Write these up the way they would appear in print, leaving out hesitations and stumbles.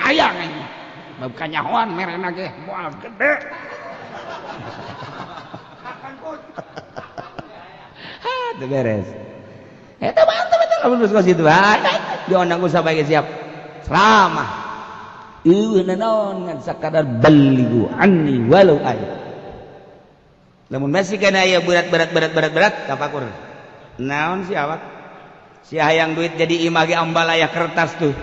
hayang ini bab kanyahoan merena ge moal gede teu beres eta mantep eta lamun geus kos kitu diondang ku sabae siap ceramah ieu naon ngan sakadar baligu anni walau ayat lamun masih kana aya berat kapakur naon si awak si hayang duit jadi imah ge ambalaya kertas tuh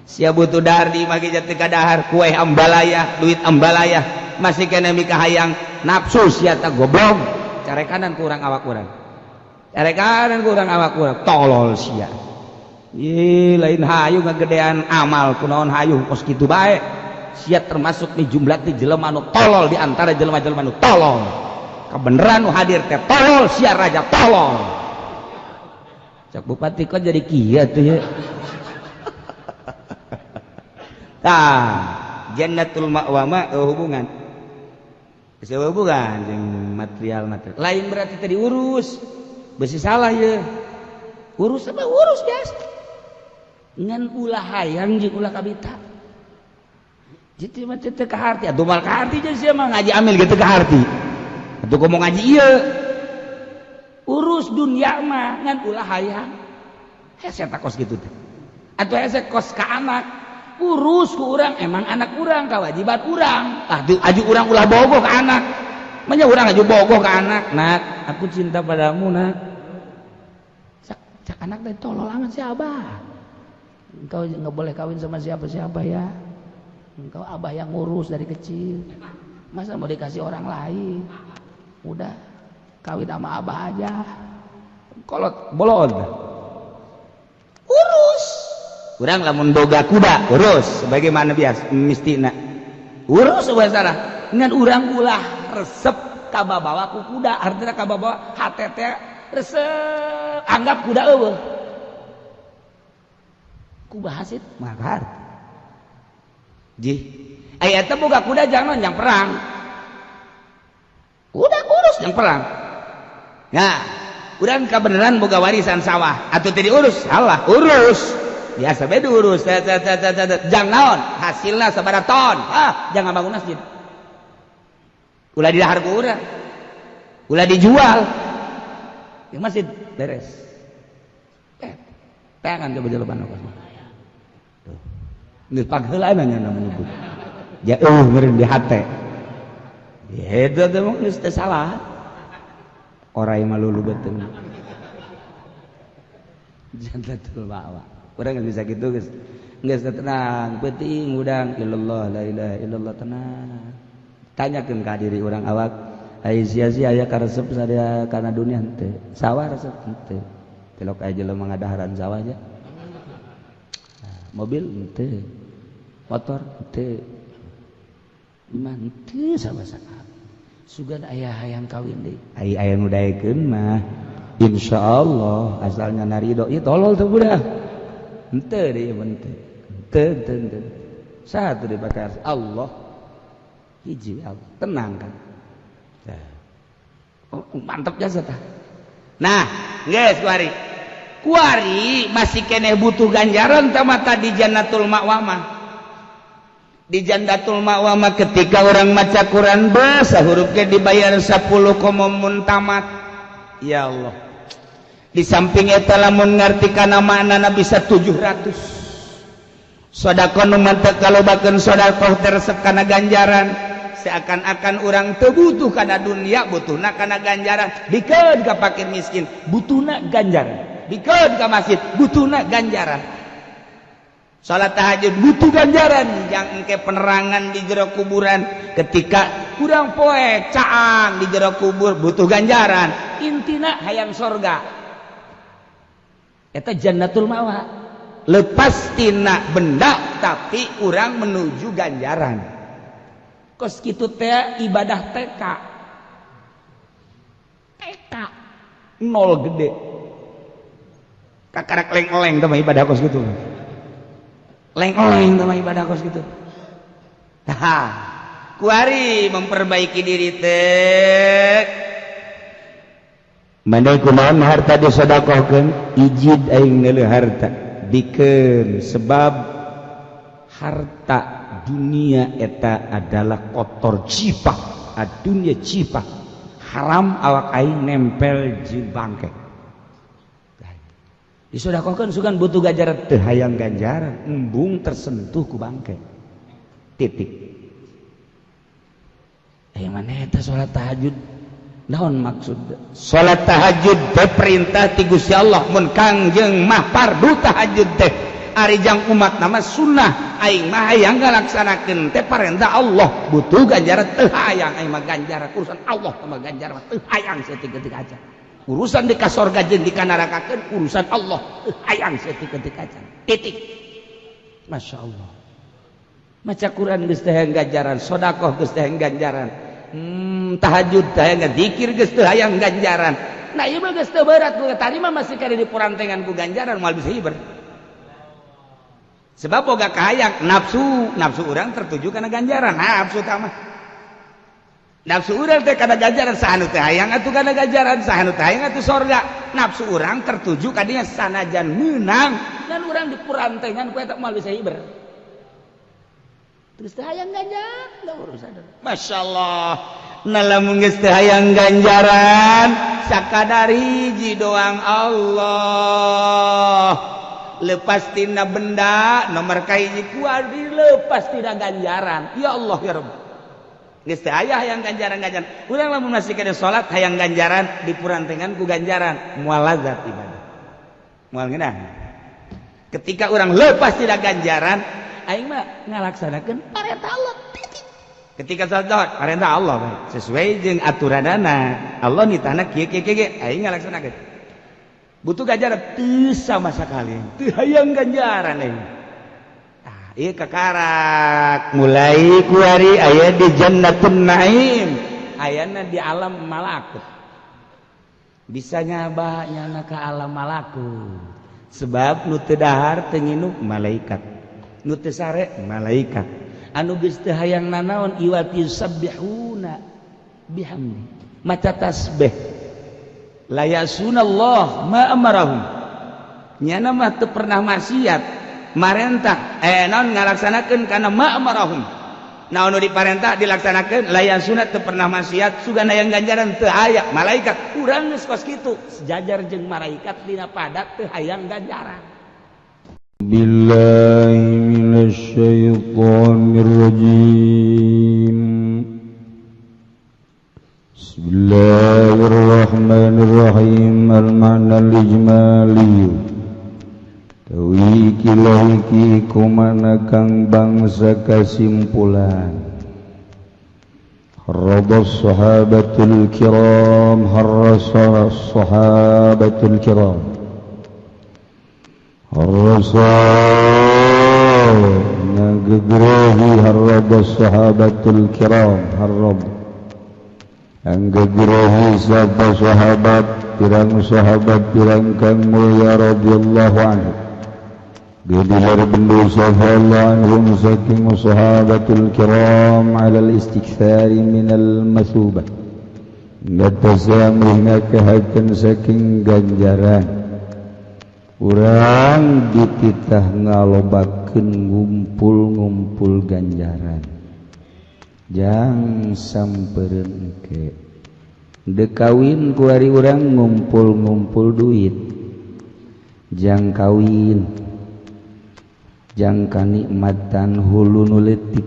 sia butuh dahar di imah ge jati kadahar kue ambalaya duit ambalaya masih kena mika hayang nafsu sia ta goblok carekanan kurang awak urang tolol sia ih lain hayu ngagedean amal kunaon hayu kos kitu bae sia termasuk di jumlah ti jelema anu tolol di antara jelema-jelema anu tolol kebeneran nu hadir teh tolol sia raja tolol cak bupati kok jadi kieu tuh ya tah jannatul ma'wa mah hubungan jeung material lain berarti tadi urus besi salah ya urus apa urus biasa ngan ulah hayang jeung ulah kabita jadi mah teu kaharti atuh mal kaharti jeung sia mah ngaji amil gitu kaharti atuh ngomong ngaji ieu urus dunia mah ngan ulah hayang hese ta kos kitu teh atuh hese kos ka anak urus ku urang emang anak urang kewajiban urang aju urang ulah bogoh ka anak manya urang aju bogoh ka anak nak aku cinta padamu nak cak anak teh tolol amat si abah engkau nggak boleh kawin sama siapa-siapa ya engkau abah yang ngurus dari kecil masa mau dikasih orang lain udah kawin sama abah aja kolot bolon urus urang lamun boga kuda urus sebagaimana biasa mistina urus sabasara ngan urang ulah resep kababawa ku kuda artinya kababawa HTT resep anggap kuda eueuh ku bahasit makar ji aya teh boga kuda jangan yang perang udah urus yang perang nah urang kabeneran boga warisan sawah atuh teu diurus salah urus biasa bae diurus jang naon hasilna sabaraha ton jangan bangun masjid ulah didahar ku urang ulah dijual yang masjid beres tangan coba jeleban kos tuh geus pagheulaan nya namanya bu ja meureun di hate eta teh mah geus teh salah orai mah lulu beuteung jannatul ma'wa urang geus bisa kitu geus tenang penting udang illallah la ilaha illallah tenang tanyakeun ka diri urang awak ai sia-sia aya karesep sadaya kana dunia henteu sawah resep henteu telok aya jelema ngadaharan sawah aja mobil henteu motor henteu imah henteu sama-sama sugan aya hayang kawin deui aya nu daekeun mah insyaallah asalnya narido ieu tolol teh budak henteu deui henteu satu dipakai Allah hiji Allah tenang kan mantap jasa tah nah geus kuari masih keneh butuh ganjaran tama tadi jannatul ma'wa mah di jannatul ma'wa mah ketika orang maca Quran bahasa hurufnya dibayar 10 komomun tamat ya Allah di samping eta lamun ngarti kana maknana bisa 700 sedekah nu mantep kalobakeun sedekah teresep kana ganjaran seakan-akan orang teu butuh kana dunia butuhna kana ganjaran dikeun ka fakir miskin butuhna ganjaran dikeun ka masjid butuhna ganjaran salat tahajud butuh ganjaran yang engke penerangan di jero kuburan ketika kurang poe caang di jero kubur butuh ganjaran intina hayang sorga eta jannatul ma'wa lepas tina benda tapi urang menuju ganjaran kos kitu teh ibadah TK nol gede kakarak leng-leng teh ibadah kos kitu leng-leng teh ibadah kos kitu kuari memperbaiki diri teh Maneh kumaha harta disedekahkeun ijid aing neuleuh harta dikeun sebab harta dunia eta adalah kotor cipah adunya cipah haram awak aing nempel jeung bangke disedekahkeun sugan butuh ganjaran teu hayang ganjaran embung tersentuh ku bangke titik aya maneh eta salat tahajud naon maksud salat tahajud teh perintah ti Gusti Allah mun Kangjeng mah fardu tahajud teh ari jang umat nama sunnah aing mah hayang ngalaksanakeun teh perintah Allah butuh ganjaran teu hayang aing mah ganjaran urusan Allah mah ganjaran teu hayang saeutik-eutik aja urusan di ka sorga jeung di ka nerakakeun urusan Allah teu hayang saeutik-eutik aja titik masyaallah maca Quran geus teh hayang ganjaran sedekah geus teh hayang ganjaran tahajud hayang zikir geus teu hayang ganjaran nah ieu mah geus teu berat ku tadi mah masih kade dipurantengan ku ganjaran moal bisa hiber sebab boga kahayang nafsu urang tertuju kana ganjaran nafsu tah mah nafsu urang teh kana ganjaran sahanu teh hayang atuh kana ganjaran sahanu teh hayang atuh sorga nafsu urang tertuju ka dinya sanajan meunang dan urang dipurantengan ku eta moal bisa hiber terus teh hayang ganjaran da urusan masyaallah nah lamun geus teh hayang ganjaran sakadar hiji doang Allah lepas tina benda nomor kahiji kuari lepas tina ganjaran ya Allah ya Rabb geus teh aya hayang ganjaran urang lamun masih kada salat hayang ganjaran dipurantengan ku ganjaran moal lazat ibadah moal ngeunah ketika urang lepas tina ganjaran aing mah ngalaksanakeun perintah Allah ketika salat perintah Allah sesuai jeung aturanana Allah nitahna kieu aing ngalaksanakeun butuh ganjaran teu sama sakali teu hayang ganjaran aing ieu kakarak mulai ku ari aya di jannatun naim ayana di alam malakut bisa nyabanya ka alam malakut sebab nu teu dahar teu nginum malaikat nu teu sare malaikat anu geus teu hayang nanaon iwati sabbihuna bihamdi maca tasbih la yasunallah ma amarahum nyana mah teu pernah maksiat marentah naon ngalaksanakeun kana ma amarahum naon nu diparentah dilaksanakeun la yasuna teu pernah maksiat sugan hayang ganjaran teu aya malaikat urang geus kos kitu sejajar jeung malaikat dina padak teu hayang ganjaran billahi minasyaitonir rajim bismillahirrahmanirrahim al-ma'na al-ijmali tawi kilahiki kumana kang bangsa kasimpulan harradas sahabatul kiram harrasa sahabatul kiram Ar-Rasul nagegrehi harradas sahabatul kiram harrab anggegrehi sabda sahabat pirang sahabat pirang kang mulia radhiyallahu anhu bidilar bendu sallallahu anhum saking sahabatul kiram ala al-istikthari minal masubah natasamih nakahaken saking ganjaran urang dititah ngalobakeun ngumpul-ngumpul ganjaran jang sampeureun engke deuk kawin ku ari urang ngumpul-ngumpul duit jang kawin jang kanikmatan hulu nu leutik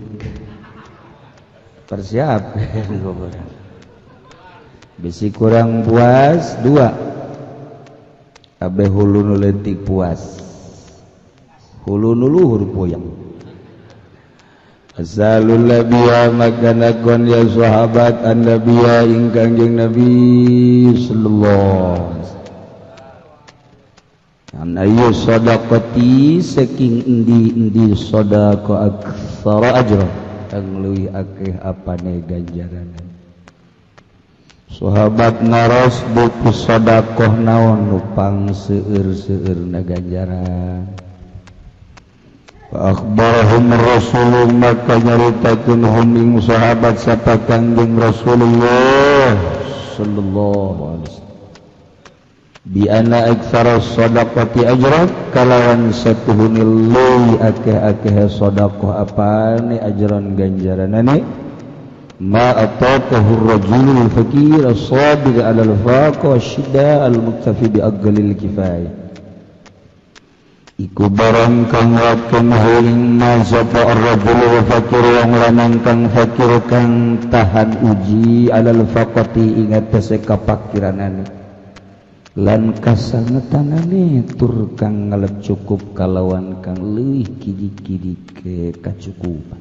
persiap bisi kurang puas dua kabeh hulu nu leutik puas hulu nu luhur puyeng asalul nabiya makanakon ya sahabat an nabiya ing kangjeng nabi sallallahu alaihi wasallam ayu sadaqati saking endi-endi sedekah aktsara ajra kang leuwih akeh apane ganjaran sahabat naros buku sedekah naon nupang seueur-seueurna ganjaran akhbarahum rasulullah maka nyaritakeun hum ing sahabat sapa kanjeng Rasulullah sallallahu alaihi wasallam bi anna aktsara shadaqati ajran kalawan satuhunil leuwih akeh-akeh sedekah apane ajran ganjaranane ma ataqahu ar-rajulul faqir as-sabir 'ala al-faqa wasyidda al-muktafi bi aqallil kifayah iku barang kang waken huling ma sapa ar-rajulul faqir wong lanang kang fakir kang tahan uji 'alal faqati ing atase kapakiranane lan kasangetanane tur kang ngalep cukup kalawan kang leuwih kidi-kidi ke kacukupan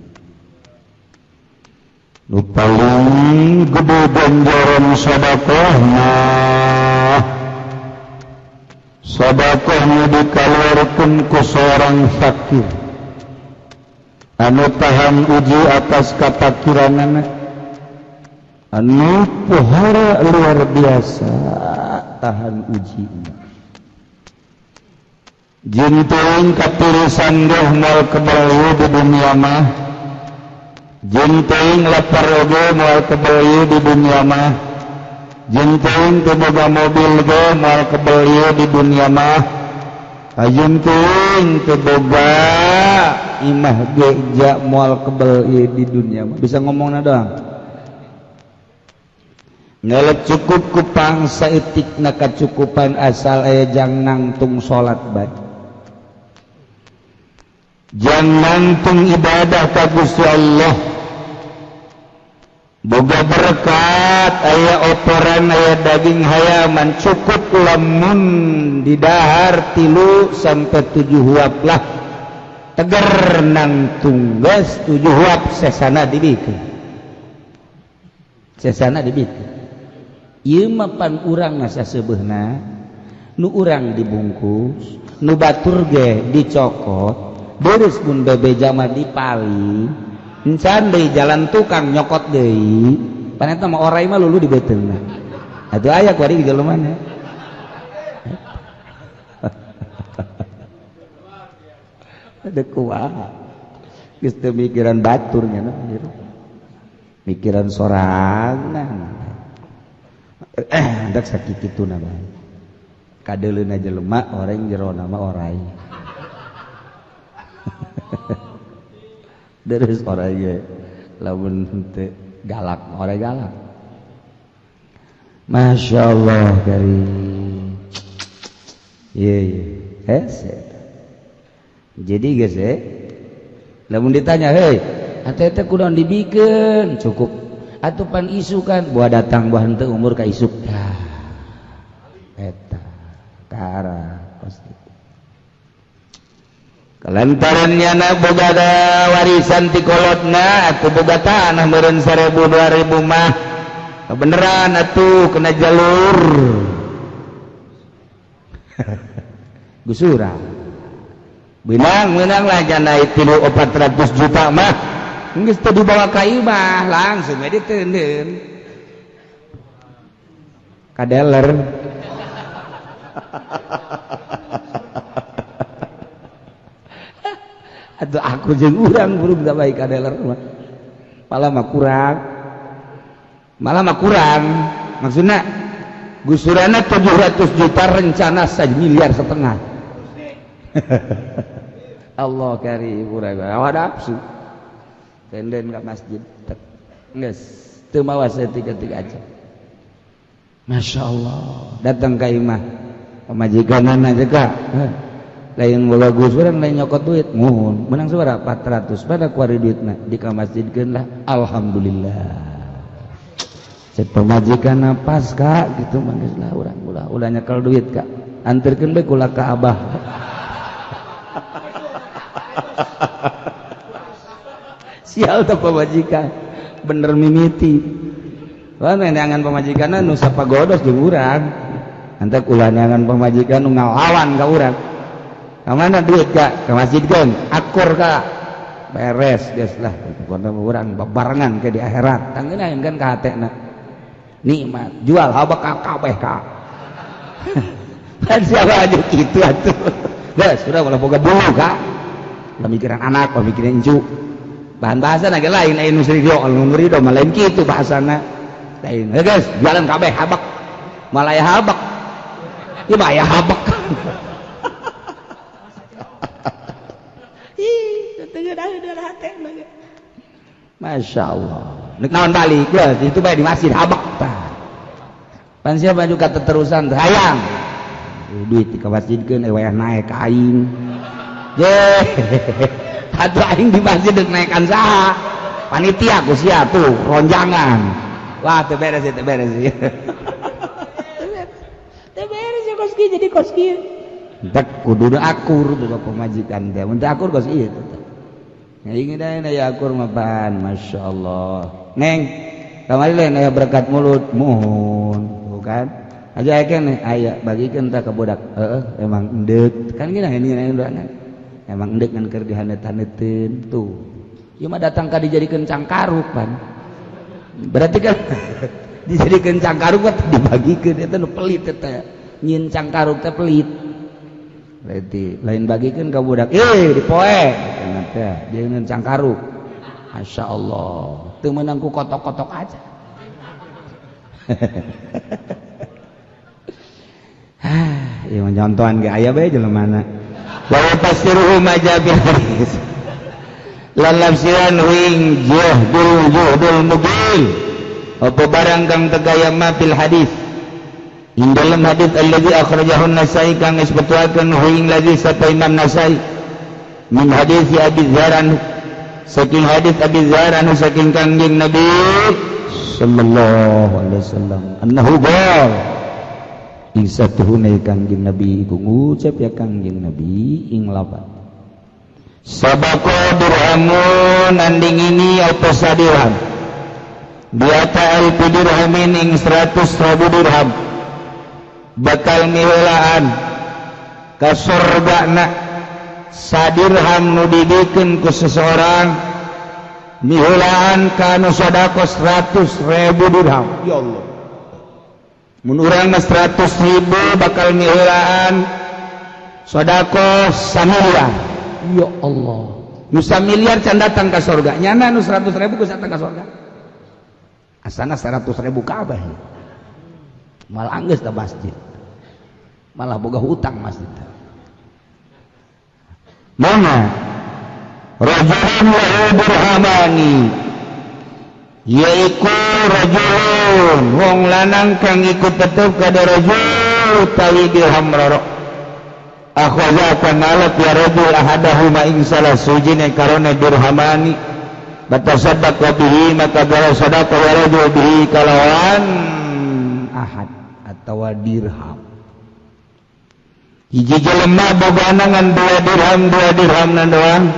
nu paling gede ganjaran sedekah sedekah nu dikaluarkeun ku seorang fakir anu tahan uji atas kapakiranana anu pohara luar biasa tahan uji jinteung katirisan geuh moal kebal di dunia mah jinteung lapar oge moal kebal di dunia mah jinteung teu boga mobil ge moal kebal di dunia mah jinteung teu boga imah ge ja moal kebal di dunia mah bisa ngomongna doang ngalep cukup ku pangsa etikna kacukupan asal aya jang nangtung salat bae jang nangtung ibadah ka Gusti Allah boga berkat aya otoran aya daging hayaman cukup lamun didahar 3 sampai 7 huap lah teger nangtung geus 7 huap sesana dibikeun ieu mah pan urang ngasa sebeuna nu urang dibungkus nu batur ge dicokot beres mun bebeja mah dipali encan deui jalan tukang nyokot deui pan eta mah orai mah lulu di beuteungna atuh aya kuari di jalemana ada kuah geus teu mikiran baturnya mikiran sorangan hendak sakit itu nama kadeleuna jelema orang jero nama orai deres orai ge lamun teu galak orai galak masyaallah kari ye jadi geus lamun ditanya hei ate teh kunaon dibikeun cukup atuh pan isu kan buah datang buah henteu umur ka isuk eta tara pasti kelantaran nyana boga da warisan ti kolotna atuh boga tanah meureun 1000 2000 mah beneran atuh kena jalur gusura menang lah jana 300-400 juta mah geus teu dibawa ka imah langsung we diteundeun ka dealer atuh aku jeung urang burung da bae ka dealer mah malah mah kurang maksudna gusurana 700 juta rencana 1,5 miliar Allah karim urang awak nafsu tenden ke masjid geus teu mawa saeutik-eutik aja Masya Allah datang ka imah pamajikanana juga lain boga Gus urang lain nyokot duit muhun menang sabaraha 400 pada kuari duitna di ka masjidkeun lah alhamdulillah cek pamajikanna pas ka gitu mah geus lah urang ulah nyekel duit ka anterkeun bae kula ka abah sial teh pamajikan bener mimiti wah neangan pamajikanna nu sapagodos jeung urang antek ulah neangan pamajikan nu ngalawan ka urang ka mana duit ka masjidkeun akur ka beres geus lah pokona urang babarengan ke di akhirat tanggeuna kan ka hatena nikmat jual habak ka kabeh ka kan siapa aja kitu atuh geus urang ulah boga bulu ka ulah mikiran anak ulah mikiran incu bahan bahasa lagi lain nu serido nu ridho mah lain kitu bahasana lain guys jualan kabeh habak malaya habak ieu mah aya habek. Masya Allah. Nek naon balik ya, itu bae di masjid habek tah. Pan sia baju kateterusan hayang. Duit dikawasjidkeun wayah naik ka aing. Je. Atuh aing di masjid deuk naekan saha? Panitia ku sia tuh ronjangan. Wah, teu beres ya, teu beres ya. Teu beres ya kos kieu jadi kos kieu. Entek kudu akur boga pemajikan teh. Mun teu akur kos ieu teh. Ingin aya akur mah pan, masyaallah. Neng, kamari lain aya berkat mulut, mohon, bukan? Aja keneh aya bagikeun teh ka budak. Emang endeup. Kan gini ini urang. Emang endeup ngan keur dihanet-haneteun tuh. Ieu mah datang ka dijadikeun cangkaruk pan. Berarti kan dijadikeun cangkaruk mah dibagikeun eta nu pelit eta. Nyin cangkaruk teh pelit. Berarti lain bagikeun ka budak. Dipoe. Kana teh dieun cangkaruk. Masyaallah. Teu meunang ku kotok-kotok aja. Ieu mah nyontohan ge aya bae jelemana. Wa tafsiruhu majabil hadis. Lalafsiran wing juhdul mubin. Apa barang kang tegaya ma fil hadis. In dalam hadis alladzi akhrajahu an-Nasai kang isbatuakeun wing ladzi sapa Imam Nasai. Min hadis Abi Dzar saking hadis Abi Dzar saking kangjeng Nabi sallallahu alaihi wasallam annahu qala isatuhuna kangjeng Nabi iku ngucap ya kangjeng Nabi ing lapat sabaqo dirhamun anding ini apa sadirham biata alfi dirhamin ing 100.000 dirham bakal mihelaan ka surgana sadirham nu dibikeun ku seseorang mihelaan kana sedekah 100.000 dirham. Ya Allah. Mun urang mah 100.000 bakal mihelaan sedekah 1 miliar. Ya Allah. Nu 1 miliar can datang ka surga. Nyana nu 100.000 ku datang ka surga. Asana 100.000 kabeh. Malah geus da masjid. Malah boga hutang masjid. Mana rajulun lahu dirhamani yaiku rajulun wong lanang kang ikut tetep kada rajul tawi dirham roro akhadha kanalak ya rajul ahadahuma ing salah sujine karone dirhamani batasaddaq bihi maka gara sadaqah ya rajul bihi kalawan ahad atawa dirham. Hiji jelema bogana ngan 2 dirham na doang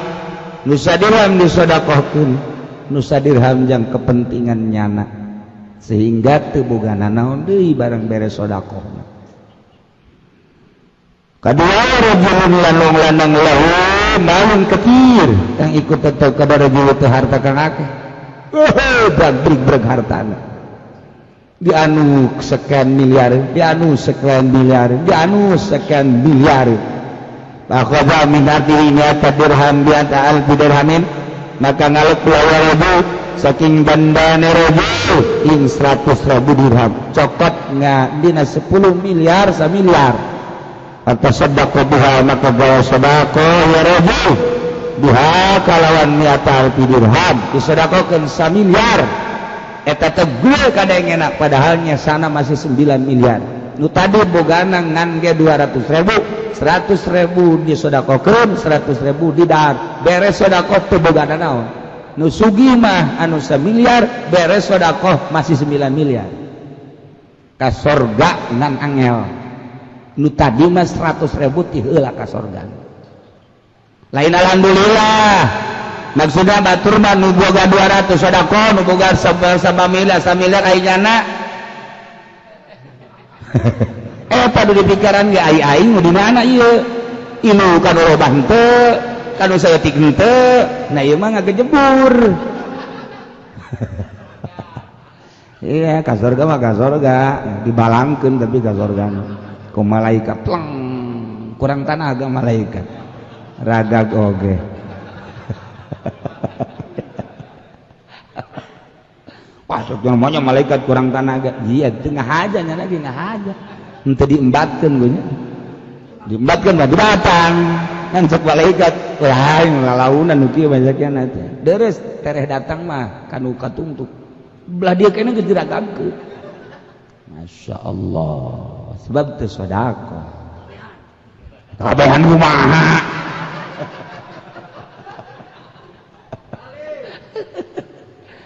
nu sadirham disedekahkeun nu sadirham jang kepentingan nyana sehingga teu bogana naon deui barang beres sedekahna. Kadua rajulun lanang lanang lahu malun katsir kang ikut tetep ka rajul teu harta kang akeh. Brag hartana. Di anu sekian miliar, di anu sekian miliar, di anu sekian miliar. Akhadha min artihi ni'ata dirham bi'ata alfi dirhamin maka ngaluk lawa rajul saking bandane rajul ing 100.000 dirham cokot nga dina 10 miliar 1 miliar atau sedekah biha maka gawa sedekah ya rajul biha kalawan ni'ata alfi dirham disedekahkeun 1 miliar. Eta tegul kadang enak padahalnya sana masih 9 miliar. Nu tadi bogana ngan ge 200.000, 100.000 disedekahkeun, 100.000 didar. Beres sedekah teu bogana naon. Nu sugih mah anu 1 miliar, beres sedekah masih 9 miliar. Ka surga ngan angel. Nu tadi mah 100.000 ti heula ka surga. Lain alhamdulillah. Maksudnya batur mah nu boga 200 sedekah nu boga 1 miliar ayeuna eta di pikiran ge aing nu di mana ieu inu kanu lobang teu kanu saeutik teu nah ieu mah ngagejebur iya ka surga mah ka surga dibalangkeun tapi ka surga ku malaikat pleng kurang tanaga malaikat ragag oge Pasuk namanya malaikat kurang tenaga. Iya, tengah aja lagi nggak aja. henteu diembatkeun gue nya diembatkeun mah datang kan cek malaikat lain lalaunan nu kieu majakna teh deres tereh datang mah kanu katungtuk belah dia kena gejeragakeun Masya Allah sebab teu sedekah kabehan kumaha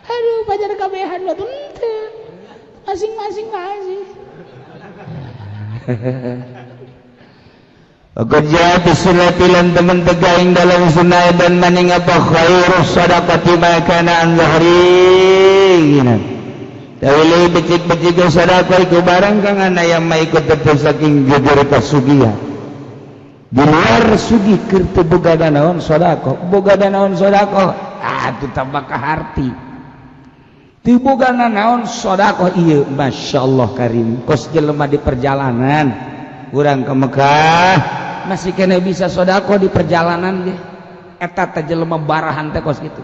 aduh pajar kabehan mah teu masing-masing. Kerja bisunatilan teman tegaing dalam sunnah dan maning apa khairus sadaqati makana an zahri tawili becik-becik sadaqah iku barang kang ana yang maikut tetep saking jujur kasugihan di luar sugi keur teu boga naon sadaqah boga naon sadaqah atuh tambah kaharti teu boga naon sadaqah ieu masyaallah karim kos jelema di perjalanan urang ke Mekah masih kena bisa sodako di perjalanan ge eta teh jelema barahan teh kos kitu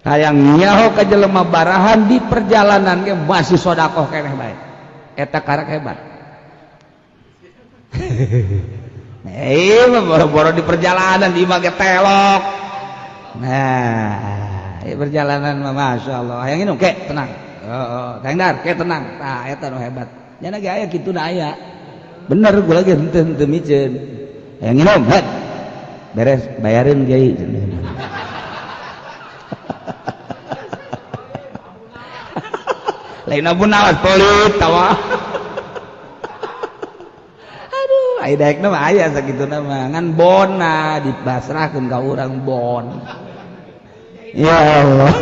hayang nyaho ka jelema barahan di perjalanan ge masih sodako keneh bae eta karek hebat boro-boro di perjalanan di mage telok nah di perjalanan mah masyaallah hayang inung ke tenang Kang Dar ke tenang tah eta nu hebat nya ge aya kituna aya bener gue lagi henteu miceun yang nginum beres bayarin kiai lain abun awas pelit tawa aduh ai daekna mah aya sakituna mah ngan bona dipasrahkeun ka urang bon ya Allah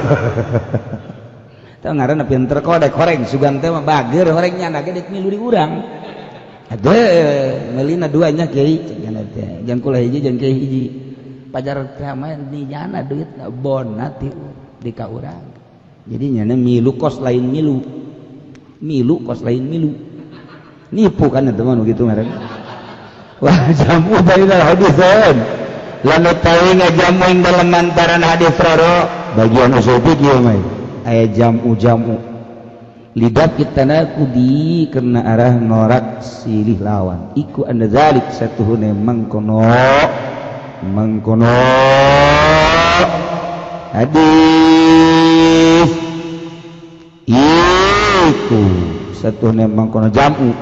tah ngaranna pinter kodek horeng sugan teh mah bager horengnya na ge dek milu di urang ada melina duanya kiai jangan kula hiji jangan kiai hiji pajar keraman di jana duit bon nanti di ka urang jadi nyana milu kos lain milu kos lain milu nipu kan teman begitu ngaran wah jamu dari hadisan lalu tawi ngajamu ing dalam antaran hadis roro bagian usul fikih mah aya jamu lidat kita nakudi karena arah norak silih lawan iku anda zalik satuhune mangkono hadis iku satuhune mangkono jamu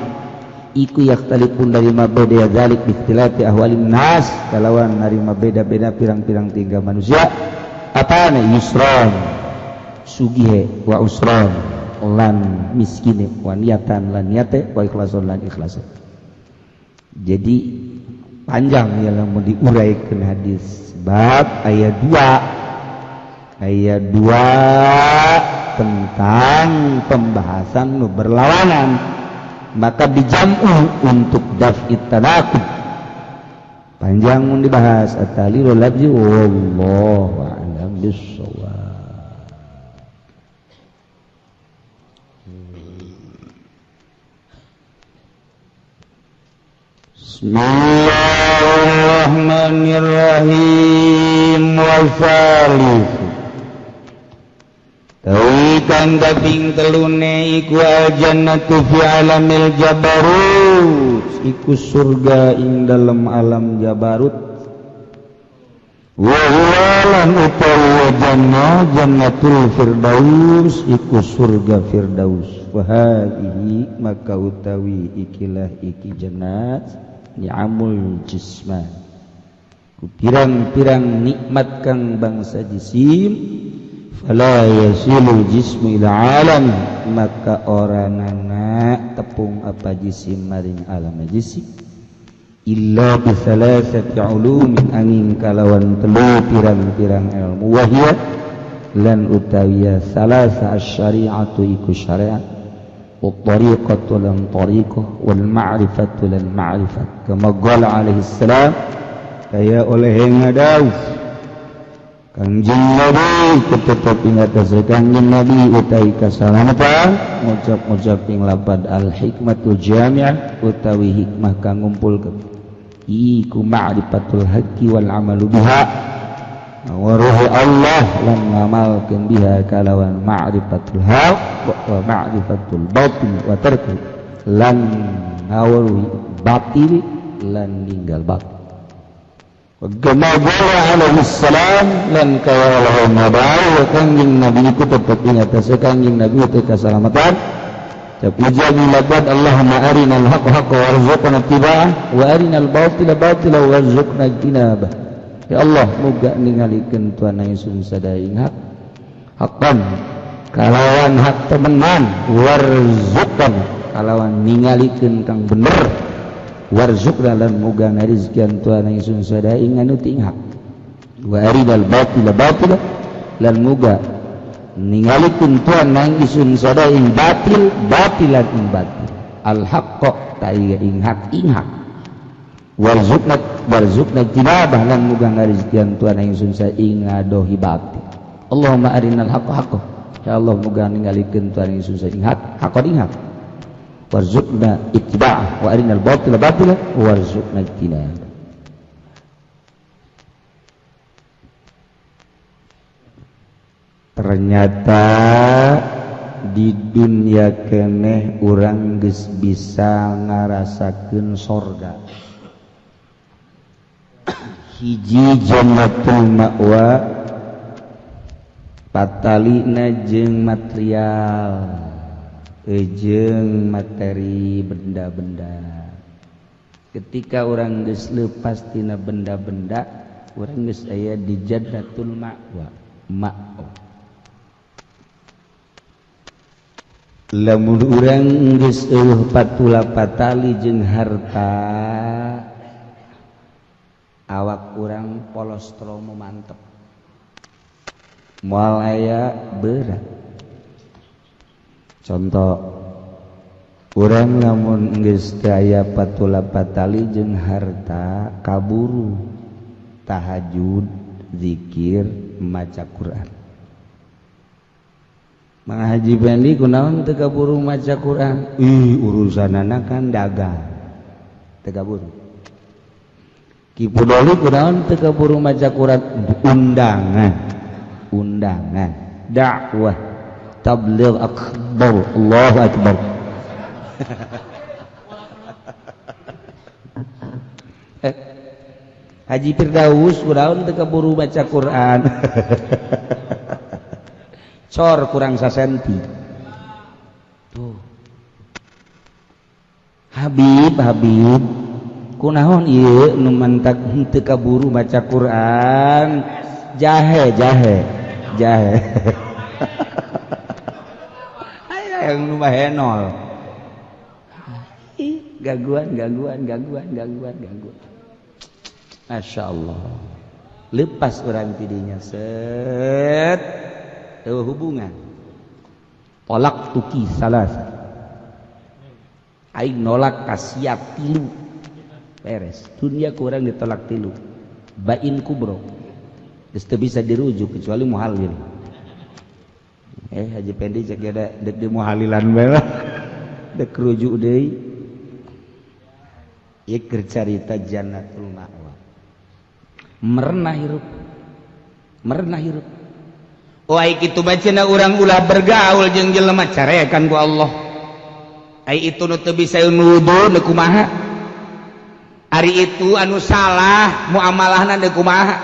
iku yaktalipun dari mabeda zalik bikhtilati ahwalin nas kalawan narima beda-beda pirang-pirang tinggal manusia apana yusron sugihe wa usron lan miskin wa niatan lan niate wa ikhlason lan ikhlas jadi panjang ya lamun diuraykeun hadis bab ayat 2 tentang pembahasan nu berlawanan maka dijamu untuk daf'it tanaqud panjang mun dibahas atalilul labzi wallahu a'lam bissawab. Bismillahirrahmanirrahim wasalif tawi kang kaping telune iku al-jannatu fi alamil jabarut iku surga ing dalam alam jabarut wa lan utawa jannatul firdaus iku surga firdaus wa hadhihi maka utawi ikilah iki jannat ni'amul jisman pirang-pirang nikmat kang bangsa jisim fala yasilul jismu ila alam maka oranana tepung apa jisim maring alam jisim illa bisalasati ulumin angin kalawan telu pirang-pirang ilmu wahya lan utawiya salasa asy-syari'atu iku syariat والطريقة لن طريقة والمعرفة لن معرفة كما قال عليه السلام kaya oleh ngadaw Kanjeng Nabi tetep ingat Kanjeng Nabi utai kasalamatan ngucap-ngucap ing lapad al hikmatul jami' utawi hikmah kang ngumpulkeun iku ma'rifatul haqqi wal amalu biha wa ruhi Allah lan ngamalkeun biha kalawan ma'rifatul haqq wa ma'rifatul batil wa tarku lan ngaweruhi batil lan ninggal batil. Kama qala alaihi salam lan kaya Allah mabawa kanjing Nabi ku tetep ingat kanjing Nabi teh kasalamatan. Pujian labat Allahumma arinal haqqa haqqan warzuqna ittiba'ah wa arinal batila batilan warzuqna ijtinabah. Ya Allah muga ningalikeun tuana ingsun sadaing hak haqqan kalawan hak temenan warzuqna kalawan ningalikeun kang bener warzuqna lan muga ngarizkian tuana ingsun sadaing anu ting hak wa arinal batila batilan lan muga ningalikeun tuana ingsun sadaing batil batilan ing batil al haqqo taiga ing hak warzuqna tinabah lan muga ngarizkian tuana ingsun saing ngadohi batil. Allahumma arinal haqqa haqqan ya Allah muga ningalikeun tuana ingsun saing hak ing hak warzuqna ittiba'ah wa arinal batila batilan warzuqna tinabah. Ternyata di dunia keneh urang geus bisa ngarasakeun sorga. Hiji jannatul ma'wa patalina jeung material jeung materi benda-benda. Ketika urang geus leupas tina benda-benda urang geus aya di jannatul ma'wa. Lamun urang geus eueuh patula patali jeung harta awak urang polostromo mantep moal aya berat. Contoh urang lamun geus teu aya patula patali jeung harta kaburu tahajud zikir maca Quran. Mang Haji Bendi kunaon teu kaburu maca Quran? Urusanana kan dagang. Teu kaburu. Ki Pudoli kunaon teu kaburu maca Quran? Undangan. Dakwah. Tabligh akbar. Allahu akbar. Haji Firdaus kunaon teu kaburu maca Quran? Cor kurang sasenti tuh. Habib kunaon ieu nu mantak henteu kaburu maca Quran? Jahe aya yang nu bahenol gangguan Masya Allah. Lepas orang tidinya set hubungan tolak tuki salah aing nolak kasiat tilu beres dunia kurang ditolak tilu bain kubro geus teu bisa dirujuk kecuali muhalil. Haji Pendi cek ada dek di muhalilan bae dek rujuk deui ieu keur carita jannatul ma'wa merenah hirup. Wai kitu bacana urang ulah bergaul jeung jelema carekan ku Allah. Ai itu nu teu bisa nuduh nu kumaha. Ari itu anu salah muamalahna teu kumaha.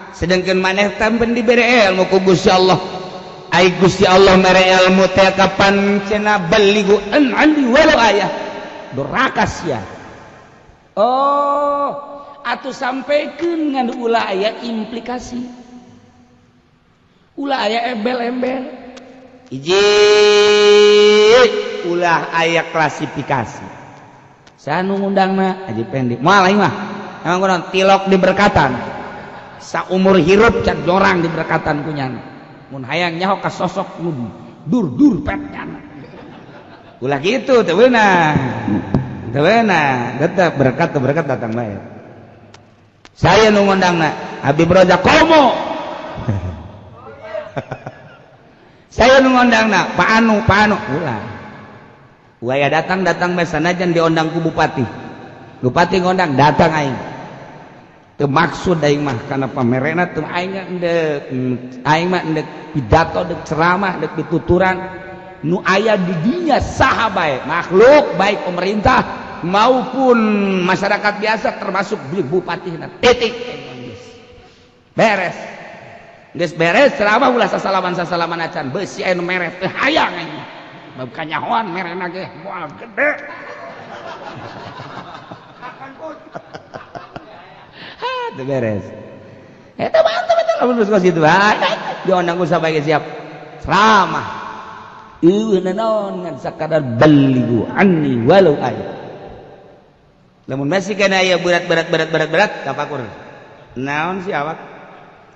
Sedengkeun maneh tampen dibere ilmu ku Gusti Allah. Ai Gusti Allah mere ilmu teh kapan cenah balighu an andi walau ayah. Duraka sia. Oh, atuh sampekeun ngan ulah aya implikasi. Ulah aya embel-embel hiji ulah aya klasifikasi sanu ngundangna Haji Pendi moal aing mah emang kunaon tilok diberkatan saumur hirup can jorang diberkatan kunyan mun hayang nyaho ka sosok nu dur petnya ulah kitu teu beunang tetep berkat datang bae. Saya nu ngundangna Habib Roja Komo saya ngondangna Pak Anu ulah waya datang bae sanajan diondang ku bupati ngondang datang aing teu maksud aing mah kana pamerena teu aing mah endek pidato dek ceramah dek pituturan nu aya di dinya saha bae makhluk baik pemerintah maupun masyarakat biasa termasuk bupati titik beres geus beres selama ulah sasalaman acan beusi anu mere teu hayang nya bukan nyahoan merena ge moal gede teu beres eta mantap eta lamun geus kitu diundang ku sabage siap ceramah naon ngan sakadar baligu anni walau ayat lamun masih kana aya berat kapakur naon si awak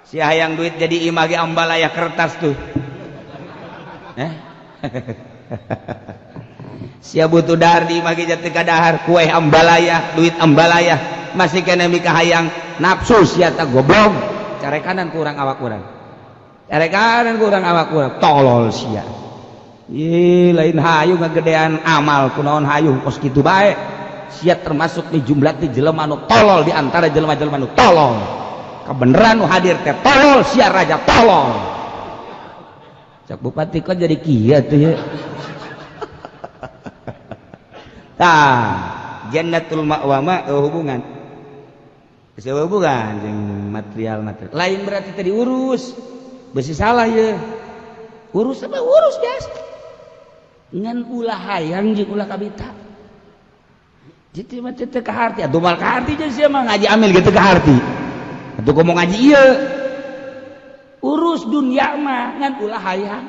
si hayang duit jadi imah ge ambalaya kertas tuh sia butuh dahar di imah ge jati kadahar kue ambalaya duit ambalaya masih kana mika hayang nafsu sia ta goblok carekanan kurang awak kurang tolol sia ye lain hayu ngagedean amal kunaon hayu kos kitu bae sia termasuk di jumlah ti jelema anu tolol di antara jelema-jelema anu tolol kebeneran nu hadir teh tolol sia raja tolol cak bupati kok jadi kieu tuh ya tah jannatul ma'wa hubungan jeung material lain berarti tadi urus besi salah ya urus apa urus biasa ngan ulah hayang jeung ulah kabita jadi mah teu kaharti atuh mal kaharti jeung sia mah ngaji amil gitu kaharti atuh komo ngaji ieu urus dunia mah ngan ulah hayang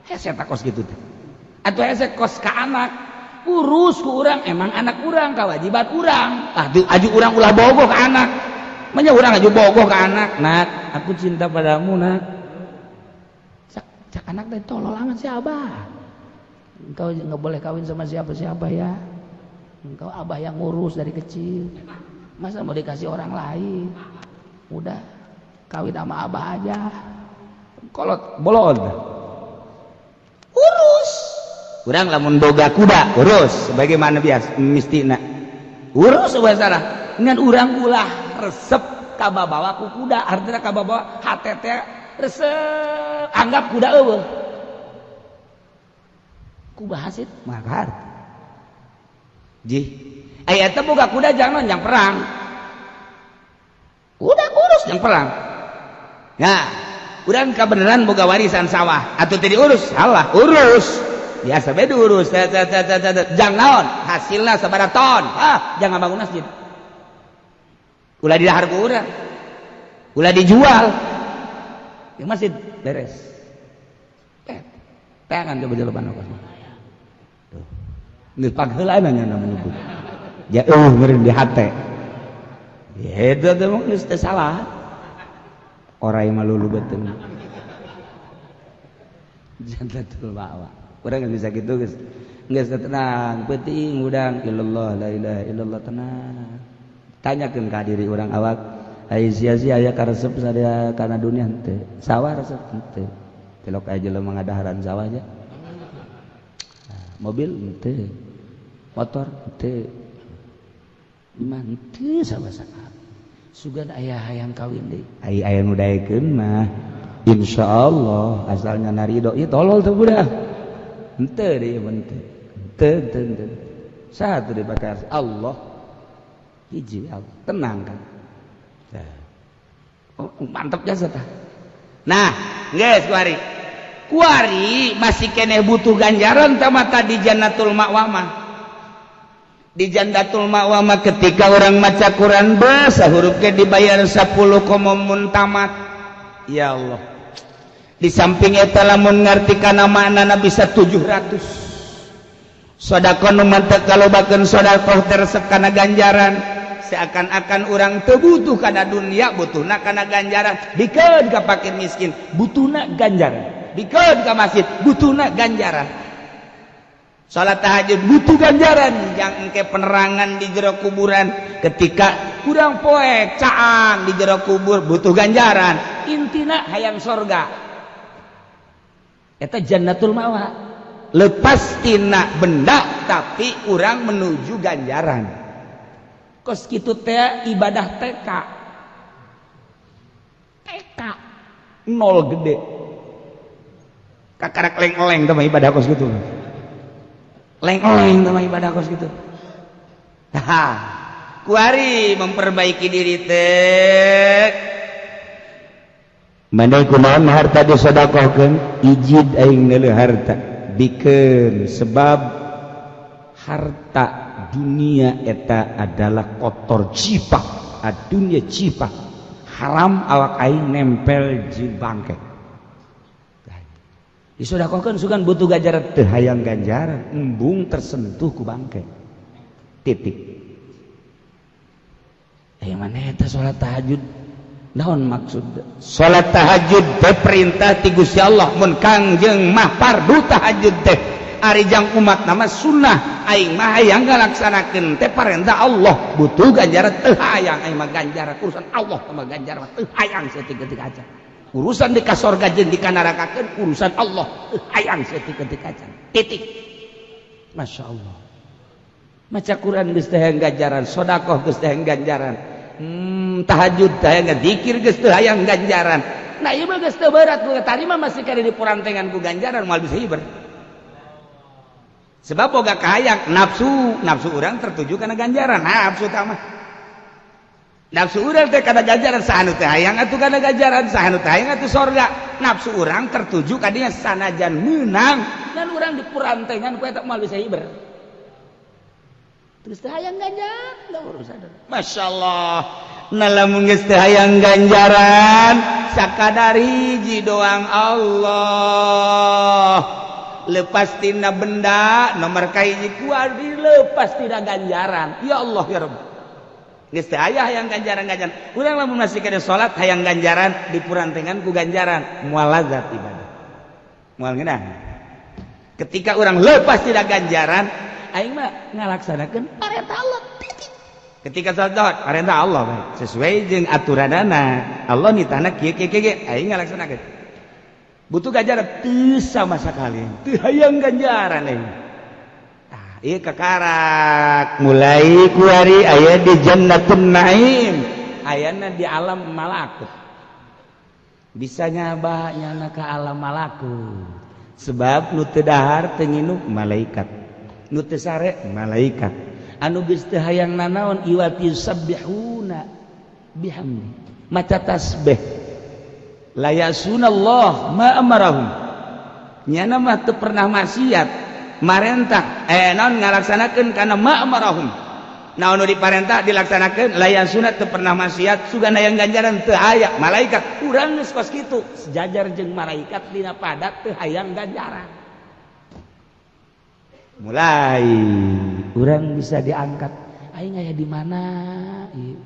hese ta kos kitu teh atuh hese kos ka anak urus ku urang emang anak urang kewajiban urang aju urang ulah bogoh ka anak manya urang aju bogoh ka anak nak aku cinta padamu nak cak anak teh tolol amat si abah engkau nggak boleh kawin sama siapa-siapa ya engkau abah yang ngurus dari kecil masa mau dikasih orang lain udah kawin sama abah aja kolot bolon urus urang lamun boga kuda urus sebagaimana biasa mistina urus bahasa dengan urang ulah resep kababawa ku kuda artinya kababawa HTT resep anggap kuda eueuh ku bahasit makar ji aya teh boga kuda jangan yang perang kuda urus yang perang nah urang kabeneran boga warisan sawah atuh teu diurus salah urus biasa bae diurus jang naon hasilna sabaraha ton jangan bangun masjid ulah didahar ku urang ulah dijual di masjid beres tangan coba jeleban ongkos tuh geus pagheulaan nya menyebut ya meureun di hate eta teh mah geus teu salah orai mah lulu beuteung jannatul ma'wa urang geus bisa kitu geus tenang penting udang illallah la ilaha illallah tenang tanyakeun ka diri urang awak ai sia-sia aya karesep sadaya kana dunia henteu sawah resep henteu telok aya jelema ngadaharan sawah aja mobil henteu motor henteu imah henteu sama-sama sugan aya hayang kawin deui aya nu daekeun mah insyaallah asalnya narido ieu tolol teh budak henteu deui henteu saha teu dipake Allah hiji Allah tenang kan mantap jasa tah nah geus kuari masih keneh butuh ganjaran tamata di jannatul ma'wa mah di jannatul ma'wa mah ketika orang maca Quran basa huruf ke dibayar 10 komomun tamat ya Allah di samping eta lamun ngarti kana maknana bisa 700 sedekah nu mantep kalobakeun sedekah teresep kana ganjaran seakan-akan orang teu butuh kana dunia butuhna kana ganjaran dikeun ka fakir miskin butuhna ganjaran dikeun ka masjid butuhna ganjaran salat tahajud butuh ganjaran yang engke penerangan di jero kuburan ketika kurang poe caang di jero kubur butuh ganjaran intina hayang sorga eta jannatul ma'wa lepas tina benda tapi urang menuju ganjaran kos kitu teh ibadah TK nol gede kakarak leng-leng teh ibadah kos kitu leng-leng teh ibadah kos kitu kuari memperbaiki diri teh maneh kunaon harta disedekahkeun ijid aing neuleuh harta bikeun sebab harta dunia eta adalah kotor cipah adunya cipah haram awak aing nempel jeung bangke disedekahkeun sugan butuh ganjaran teu hayang ganjaran embung tersentuh ku bangke titik maneh eta salat tahajud naon maksud salat tahajud teh perintah ti Gusti Allah mun Kangjeng mah fardu tahajud teh ari jang umat nama sunnah aing mah hayang ngalaksanakeun teh perintah Allah butuh ganjaran teu hayang aing mah ganjaran urusan Allah mah ganjaran teu hayang saeutik-eutik acan urusan di ka sorga jeung di ka nerakakeun urusan Allah hayang saeutik-eutik acan titik masyaallah maca Quran geus teh hayang ganjaran sedekah geus teh hayang ganjaran tahajud teh hayang zikir geus teu hayang ganjaran nah ieu mah geus teu berat ku tarima masih kade dipurantengan ku ganjaran moal bisa hiber sebab boga kahayang nafsu urang tertuju kana ganjaran nafsu tah mah nafsu urang teh kana ganjaran sahanu teh hayang atuh kana ganjaran sahanu teh hayang atuh sorga nafsu urang tertuju ka dinya sanajan meunang dan urang dipurantengan ku eta moal bisa hiber terus teh hayang ganjaran da urusan Masya Allah nah lamun geus teh hayang ganjaran sakadar hiji doang Allah lepas tina benda nomor kahiji kuari lepas tina ganjaran ya Allah ya Rabb geus teh aya hayang ganjaran urang lamun masih kade salat hayang ganjaran dipurantengan ku ganjaran moal lazat ibadah moal ngeunah ketika urang lepas tina ganjaran aing mah ngalaksanakeun parentah Allah titik ketika salat parentah Allah bae sesuai jeung aturanana Allah nitana kieu aing ngalaksanakeun butuh ganjaran teu sama sakali teu hayang ganjaran aing ieu kakarak mulai kuari aya di jannatun naim ayana di alam malakut bisa nyaba nyana ka alam malakut sebab nu teu dahar teu nginum malaikat nu teu sare malaikat anu geus teu hayang nanaon iwati yusabbihuna bihamdi maca tasbih la yasunallah ma amarahum nyana mah teu pernah maksiat marentah naon ngalaksanakeun kana ma amarahum naon nu diparentah dilaksanakeun la yasuna teu pernah maksiat sugan hayang ganjaran teu aya malaikat urang geus kos kitu sejajar jeung malaikat dina padat teu hayang ganjaran mulai urang bisa diangkat aing aya di mana ieu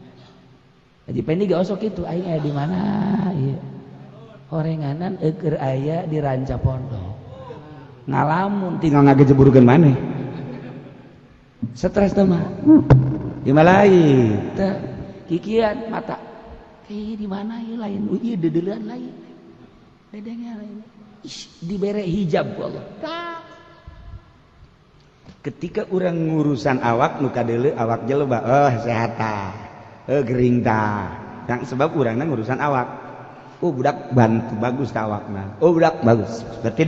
Haji Pendi ge osok kitu aing aya di mana ieu horenganan eukeur aya di Ranca Pondok ngalamun tinggal ngagejeburkeun maneh stres teh mah di malai teh kikian mata di mana ieu lain ieu deudeulan lain dedengnya lain dibere hijab ku Allah ketika urang ngurusan awak nu kadeuleu awak jeleba sehat tah gering tah sebab urangna ngurusan awak budak bantu bagus tah awakna budak bagus berarti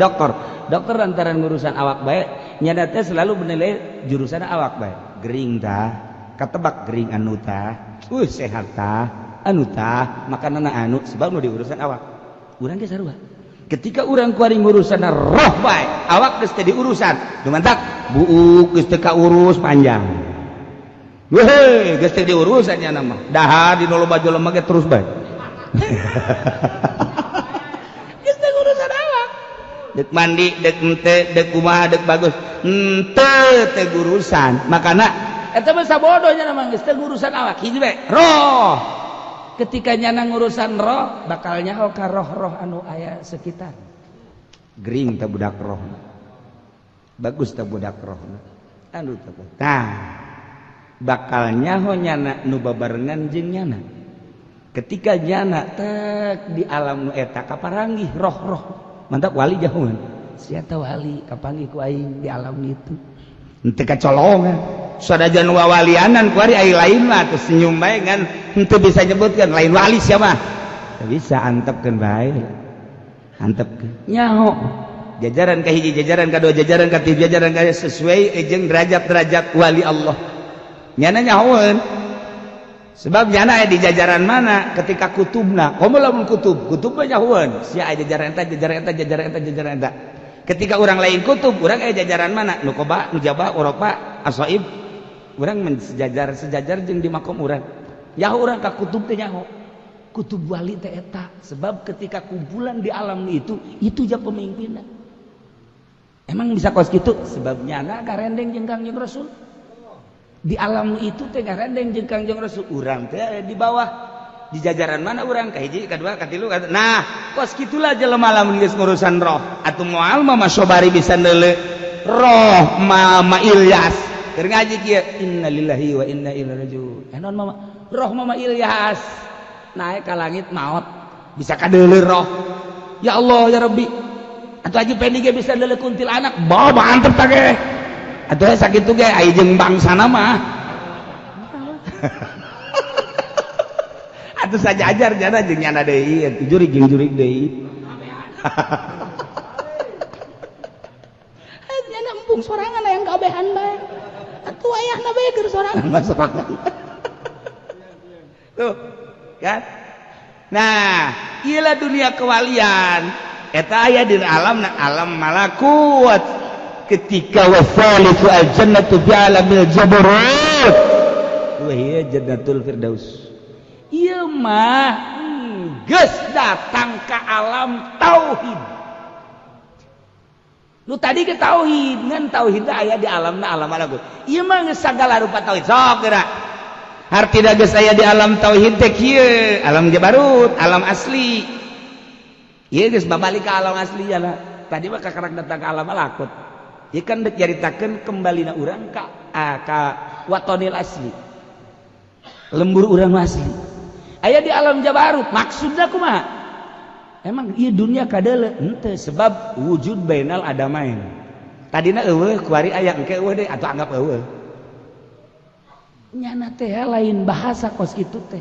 dokter lantaran ngurusan awak bae nyana teh selalu menilai jurusan awak bae gering tah katebak gering anu tah sehat tah anu tah makanana anu sebab nu diurusan awak urang ge sarua ketika urang kuari ngurusan roh bae awak geus teh diurusan dumantak buuk geus teu kaurus panjang geus teh diurusan nya mah dahar di nu loba jelema ge terus bae geus teh urusan awak deuk mandi deuk henteu deuk kumaha deuk bagus henteu teh urusan makana eta mah sabodoh nya mah geus teh urusan awak hiji bae roh ketika nyana ngurusan roh bakal nyaho ka roh-roh anu aya sekitar gering teh budak roh bagus teh budak roh anu teh bakal nyaho nyana nu babarengan jeung nyana ketika nyana tek di alam nu eta kaparanggih roh-roh mantap wali jauhan sia teh wali kapanggih ku aing di alam itu henteu kacolongan sadajan wawalianan ku ari aya lain mah teu senyum bae ngan henteu bisa nyebutkeun lain wali sia mah teu bisa antepkeun bae antepkeun nyaho jajaran ka hiji jajaran ka dua jajaran ka tilu jajaran ka sesuai jeung derajat-derajat wali Allah nyana nyahoeun sebab nyana aya di jajaran mana ketika kutubna komo lamun kutub nyahoeun sia aya jajaran eta ketika orang lain kutub urang aya jajaran mana nukoba nujaba Eropa asoib urang sejajar jeung di makom urang nyaho urang ka kutub teh nyaho kutub wali teh eta sebab ketika kumpulan di alam itu ja pemimpinna emang bisa kos gitu sebab nyana garendeng jeung Kangjeng Rasul di alam itu teh garendeng jeung Kangjeng Rasul urang teh di bawah di jajaran mana urang ka hiji kadua katilu nah kos kitulah jelema lamun geus ngurusan roh atuh moal mama Sobari bisa neuleuh roh Mama Ilyas keur ngaji kieu innalillahi wa inna ilaihi rajiun enon mama roh Mama Ilyas naik ke langit maut bisa kadeuleur roh ya Allah ya Rabbi atuh Haji Pendi ge bisa deuleur kuntilanak bawa mantep tah ge atuh sakitu ge ai jeung bangsana mah atuh sajajar jana jeung nyana deui atuh jurig jeung jurig deui nyana empung sorangan aya kabehan bae atuh ayahna bae keur sorangan tuh kan nah iyalah dunia kewalian eta aya di alam malakut ketika wasalisu al-jannatu fi alamil jabarut wa hiya jannatul firdaus ieu mah geus datang ka alam tauhid nu tadi ke tauhid ngan tauhid aya di alam malakut ieu mah geus sagala rupa tauhid sok geura hartina geus aya di alam tauhid teh kieu alam jabarut alam asli ieu geus babalik ka alam asli ya tadi mah kakarak datang ka alam malakut ieu kan deuk nyaritakeun kembalina urang ka watonil asli lembur urang asli aya di alam jabarut maksudna kumaha emang ieu dunia kadeuleu henteu sebab wujud bainal adamain tadina eueuh kuari aya engke eueuh deui atuh anggap eueuh nyana teh lain bahasa kos kitu teh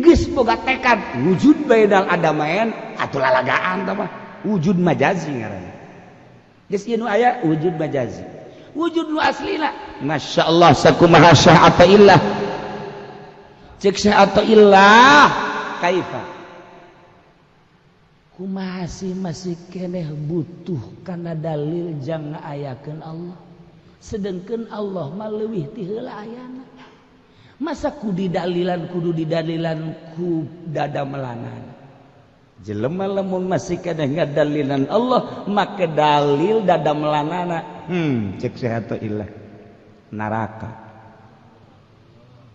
geus boga tekad wujud bainal adamain atuh lalagaan tah mah wujud majazi ngaranna geus ieu nu aya wujud majazi wujud nu aslina masyaallah sakumaha sya'ata illah cek sya'ata illah kaifa kumaha masih keneh butuh kana dalil jang ngaayakeun Allah sedengkeun Allah mah leuwih ti heula ayana masa kudu didalilan ku dada melanan jelema lamun masih keneh ngadalilan Allah make dalil dada melanana cek syahata illah neraka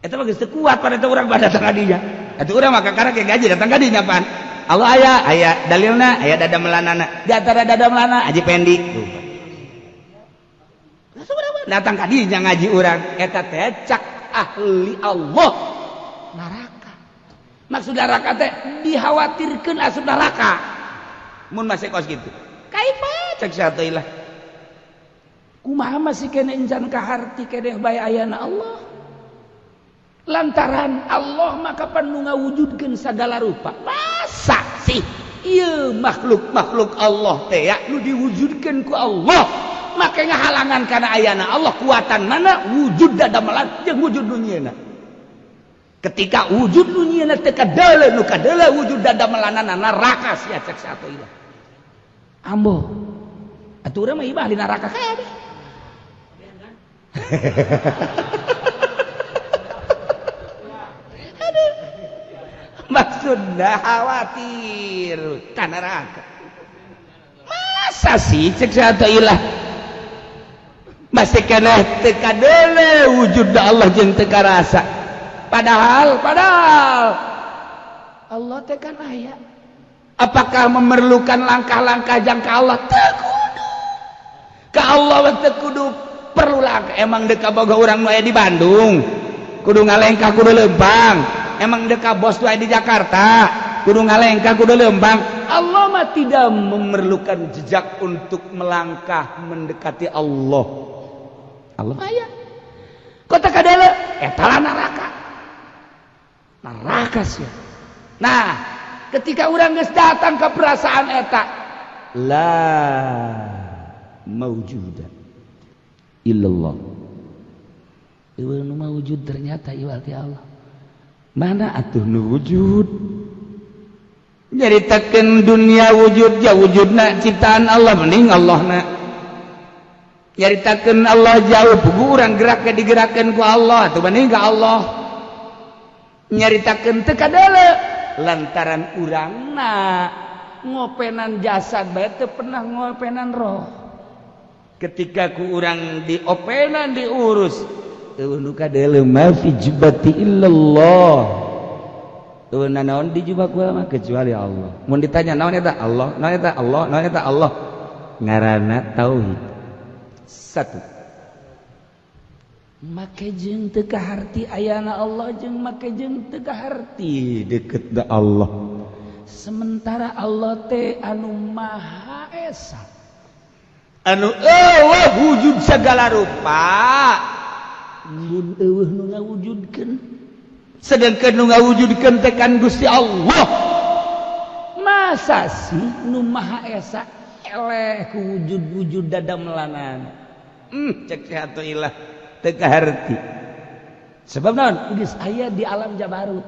eta mah geus teu kuat pada urang datang ka dinya atuh urang mah kakara ge gaji datang ka dinya pan Allah aya dalilna aya dada melanana di antara dada melana Haji Pendi datang ka dinya ngaji urang eta teh cak ahli Allah neraka maksud neraka teh dikhawatirkeun asup neraka mun masih kos kitu kaifa cek syatailah kumaha masih kene encan kaharti keneh bae ayana Allah lantaran Allah maka panu ngawujudkeun sagala rupa masa sih ieu makhluk Allah teh ya nu diwujudkeun ku Allah make ngahalangan kana ayana Allah kuatan mana wujud dadamelan jeung wujud dunyeuna ketika wujud dunyeuna teu kadeuleu nu kadeuleu wujud dadamelanana neraka sia cek satu ilah ambo atuh urang mah ibah di neraka kabeh maksudna khawatir ka neraka masa sih cek satu ilah masih keneh teu kadeuleu wujud Allah jeung teu karasa padahal Allah teh kan aya apakah memerlukan langkah-langkah jang ka Allah teu kudu ka Allah teu kudu perlu langkah emang deuk boga urang nu aya di Bandung kudu ngalengkah kudu Lembang emang deuk bos nu aya di Jakarta kudu ngalengkah kudu Lembang Allah mah tidak memerlukan jejak untuk melangkah mendekati Allah aya kota kadeuleu eta lah neraka sih nah ketika urang geus datang ke perasaan eta la maujuda illallah nu mah wujud ternyata iwal ti Allah. Mana atuh nu wujud? Nyaritakeun dunia wujud ya wujudna ciptaan Allah mending Allahna. Nyaritakeun Allah jauh puguh urang gerak digerakeun ku Allah atuh mending ka Allah. Nyaritakeun teu kadale lantaran urangna ngopenan jasad bae teu pernah ngopenan roh. Ketika ku urang diopenan diurus nu kadele ma fi jubati illallah. Naon di jubah ku mah kecuali Allah. Mun ditanya naon eta Allah, naon eta Allah, naon eta Allah. Ngaranna tauhid. Satu. Make jeung teu kaharti ayana Allah jeung make jeung teu kaharti deukeut da Allah. Sementara Allah teh anu Maha Esa. Anu eueuh wujud segala rupa. Mun eueuh nu ngawujudkeun. Sedangkan nu ngawujudkeun teh kan Gusti Allah. Masa sih nu Maha Esa eleh ku wujud-wujud dadamelanana. Cek atuh ilah teu kaharti. Sebab naon? Geus aya di alam Jabarut.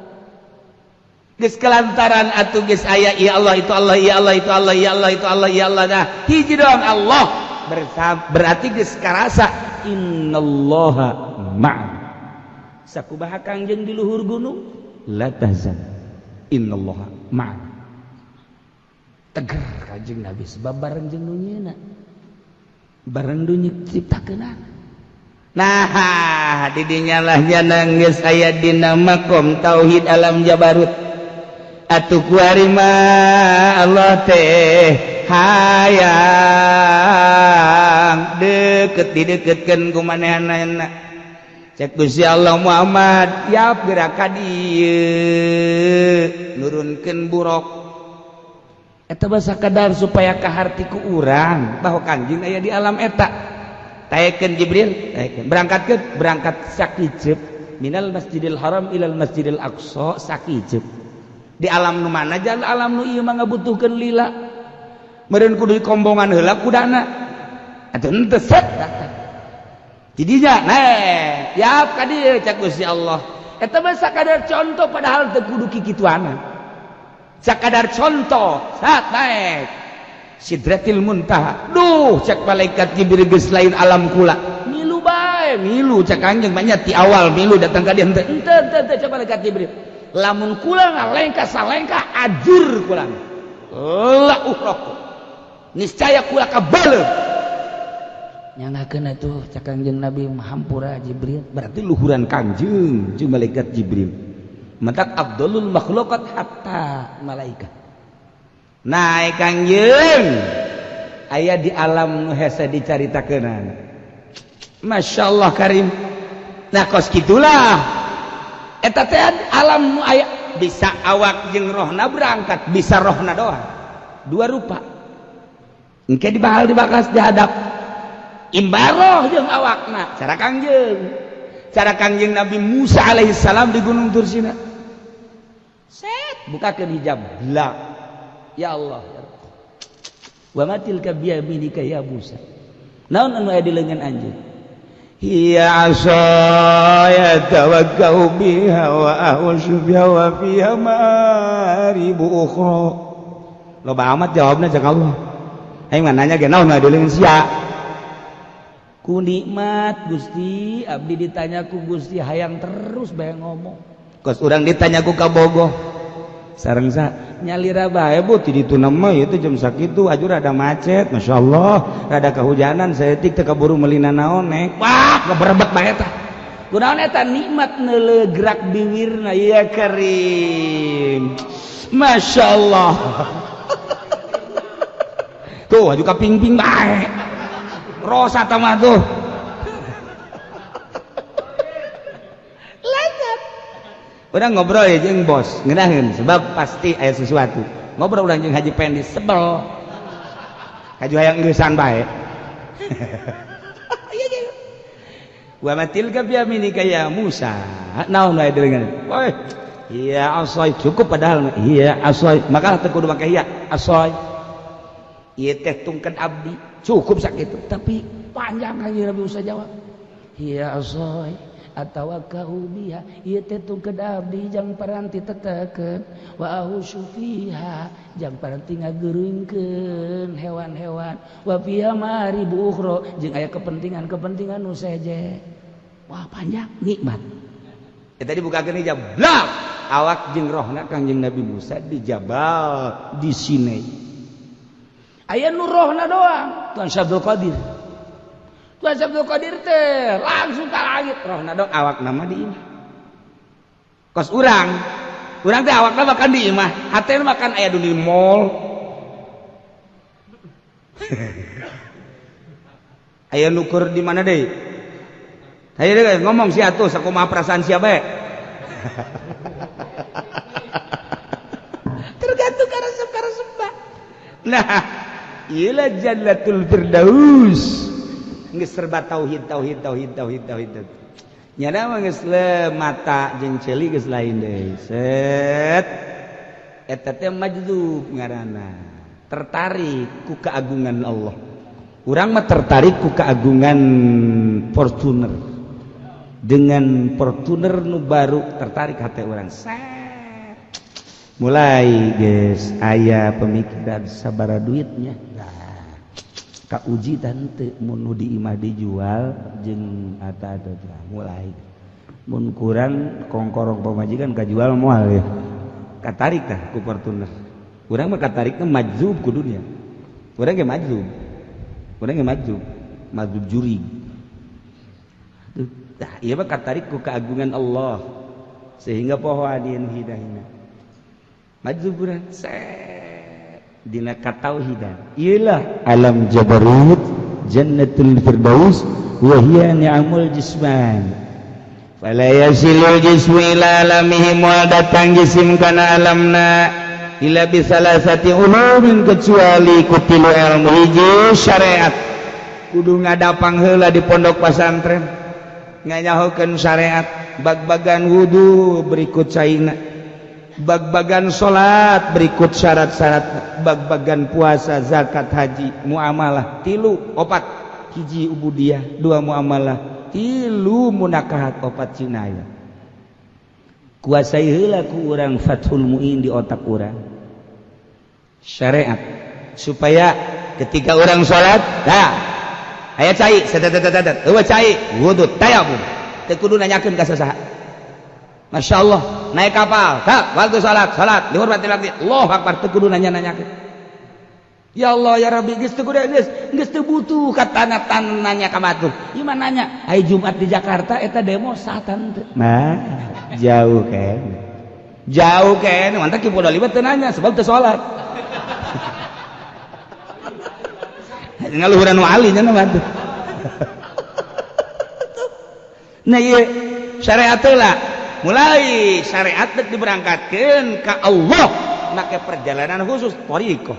Geus kelantaran atuh geus aya ya Allah itu Allah, ya Allah itu Allah, ya Allah itu Allah, ya Allah. Nah, hiji doang Allah. Berarti geus karasa innallaha ma'ana. Sakumaha kangjeng di luhur gunung la tahzan innallaha ma'ana. Teger kanjeng Nabi sebab bareng jeung nu nyieuna. Bareng nu ciptakeunana. Nah, di dinya lah nyana geus aya dina makom tauhid alam Jabarut. Atuh kuari mah Allah teh hayang deukeut dideukeutkeun ku manehanna. Cek Gusti Allah Muhammad yap gerak ka dieu nurunkeun buruk. Eta basa kadar supaya kaharti ku urang bahwa kanjing aya di alam eta. Taekeun Jibril, taekeun berangkat sakijep minal Masjidil Haram ilal Masjidil Aqsa sakijep. Di alam nu mana jalan alam nu ieu mah ngabutuhkeun lila. Meureun kudu dikombongan heula kudana. Atuh henteu set datang. Jidinya yap ka dieu cak Gusti Allah. Eta mah sakadar contoh padahal teu kudu kikituana. Sakadar contoh saat naik Sidratil Muntaha. Duh cak malaikat Jibril geus lain alam kula. Milu bae, milu cak anjeun banyak ti awal milu datang ka dieu henteu cak malaikat Jibril. Lamun kula ngalengka salengka ajur kula. La uhraku. Niscaya kula kabaleun. Nyangakeun atuh cak Kangjeng Nabi hampura Jibril berarti luhuran kanjeng jeung malaikat Jibril. Matak afdalul makhluqat hatta malaikat. Naik kanjeng aya di alam nu hese dicaritakeunana. Masyaallah karim. Nah kos kitulah eta teh alam nu aya bisa awak jeung rohna berangkat, bisa rohna doang. Dua rupa. Engke dibahal dibakas dihadap. Imbaroh jeung awakna cara kangjeng Nabi Musa alaihissalam di Gunung Tursina. Set bukakeun hijab. La. Ya Allah ya Rabb. Wa matilka biyaminika ya Musa. Naon anu aya di leungeun anjeun? Hiya asaya tawakkau biha wa ahushu biha wa fiha ma'aribu ukhra. Loba amat jawabna jeung Allah. Aing mah nanya ge naon aya di leungeun sia? Ku nikmat Gusti, abdi ditanya ku Gusti hayang terus bae ngomong. Kos urang ditanya ku kabogoh. Sareng sa nyalira bae bu ti ditu mah ieu teh jam sakitu ajur rada macet, masyaallah, rada kahujanan saeutik teu kaburu meulina naon nek. Wah, keberebet bae tah. Kunaon eta nikmat neuleuh gerak bibirna ya Karim. Masyaallah. Tuh aju ka ping-ping bae. Rosa tamah tuh. Lanjut. Udah ngobrol ya jeung bos, ngeunaheun sebab pasti aya sesuatu. Ngobrol urang jeung Haji Pendi sebel. Kaju hayang irisan bae. Wa matilka bi yaminika ya Musa. Naon bae deungeun. Woi. Iya asoi cukup padahal. Iya asoi. Maka teu kudu make iya asoi. Ieu teh tungkeun abdi. Cukup sakitu tapi panjang aja Nabi Musa jawab. Iya asoi atawa kaubiha ieu teh tungked abdi jang paranti tetekeun wa ahusyu fiha jang paranti ngageureungkeun hewan-hewan wa fiha ma'aribu ukhra jeung aya kepentingan-kepentingan nu seje. Wah panjang nikmat. Tadi bukakeun hijab blak awak jeung rohna Kangjeng Nabi Musa di Jabal di Sinai. Aya nu rohna doang Tuan Syabdul Qadir. Tuan Syabdul Qadir teh langsung ka langit rohna dong awak nama di imah. Kos urang teh awakna makan di imah, hatena makan aya di mall. Aya nukur di mana deui? Hayu deui ngomong si atuh sakumaha perasaan sia bae. Tergantung karesep-karesep mah. Nah, iyalah Jannatul Firdaus. Geus serba tauhid. Nyana mah geus mata jeung ceuli geus lain deui. Set. Eta teh majdzub ngaranna. Tertarik ku keagungan Allah. Urang mah tertarik ku keagungan Fortuner. Dengan Fortuner nu baru tertarik hati urang. Set. Mulai guys aya pemikiran sabaraha duitnya. Kauji tante mun nu di imah dijual jeung eta-eta mulai mun kurang kongkorong pamajikan kajual moal ya katarik tah ku Fortuner urang mah katarikna majzub kudunya urang ge majzub juri tah ieu mah katarik ku keagungan Allah sehingga pohoanin hidayahna majzub urang dina katauhidan ialah alam jabarut jannatul firdaus wa hiya ni'amul jisman fala yasilul jismu ila alamihi mual datang jisim kana alamna ila bisalasati ulumin kecuali kutilu ilmu hiji syariat kudu ngadapang heula di pondok pesantren nganyahokeun syariat bag-bagan wudu berikut caina bag-bagan salat berikut syarat-syarat bag-bagan puasa zakat haji muamalah 3 4 hiji ubudiyah 2 muamalah 3 munakahat 4 cinaya kuasai heula ku urang Fathul Muin di otak urang syariat supaya ketika orang salat aya cai setetetetet eueuh cai wudu tayamum teu kudu nanyakeun ka sasaha. Masya Allah naik kapal tak waktu salat dihormati lagi Allahu Akbar teu kudu nanya-nanyakeun ya Allah ya Rabbi geus teu kudu geus teu butuh ka tanda-tanda nanya ka batur ieu mah nanya aya Jumat di Jakarta eta demo saatan teu nah jauh kan mantap ki podoli teu nanya sebab teu salat ngaluhuran nu ali nya mah tuh nah ieu syariat teh lah mulai syariat diberangkatkan ke Allah make perjalanan khusus thariqah